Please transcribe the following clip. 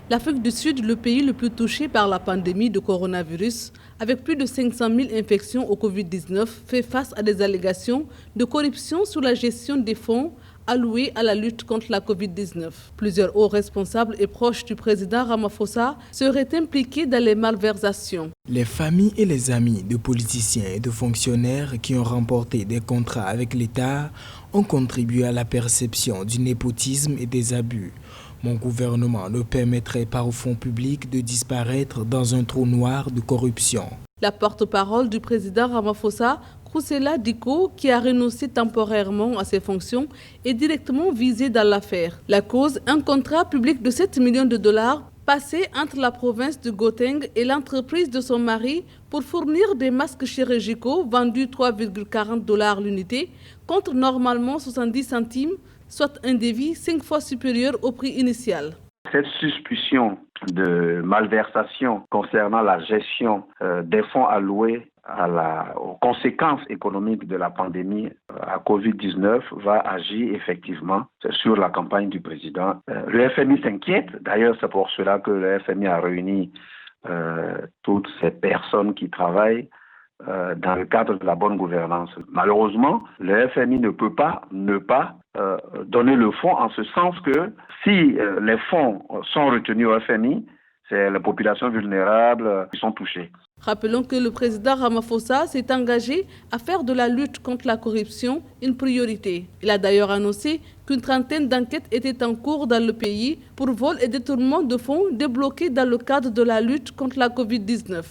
L'Afrique du Sud, le pays le plus touché par la pandémie de coronavirus, avec plus de 500 000 infections au Covid-19, fait face à des allégations de corruption sur la gestion des fonds alloués à la lutte contre la Covid-19. Plusieurs hauts responsables et proches du président Ramaphosa seraient impliqués dans les malversations. Les familles et les amis de politiciens et de fonctionnaires qui ont remporté des contrats avec l'État ont contribué à la perception du népotisme et des abus. Mon gouvernement ne permettrait pas aux fonds publics de disparaître dans un trou noir de corruption. La porte-parole du président Ramaphosa, Kusela Diko, qui a renoncé temporairement à ses fonctions, est directement visée dans l'affaire. La cause, un contrat public de 7 millions de dollars passé entre la province de Gauteng et l'entreprise de son mari pour fournir des masques chirurgicaux vendus 3,40 $ l'unité, contre normalement 70 centimes, soit un devis 5 fois supérieur au prix initial. Cette suspicion de malversation concernant la gestion des fonds alloués aux conséquences économiques de la pandémie à Covid-19 va agir effectivement sur la campagne du président. Le FMI s'inquiète, d'ailleurs c'est pour cela que le FMI a réuni toutes ces personnes qui travaillent dans le cadre de la bonne gouvernance. Malheureusement, le FMI ne peut pas ne pas donner le fonds, en ce sens que si les fonds sont retenus au FMI, c'est les populations vulnérables qui sont touchées. Rappelons que le président Ramaphosa s'est engagé à faire de la lutte contre la corruption une priorité. Il a d'ailleurs annoncé qu'une trentaine d'enquêtes étaient en cours dans le pays pour vol et détournement de fonds débloqués dans le cadre de la lutte contre la Covid-19.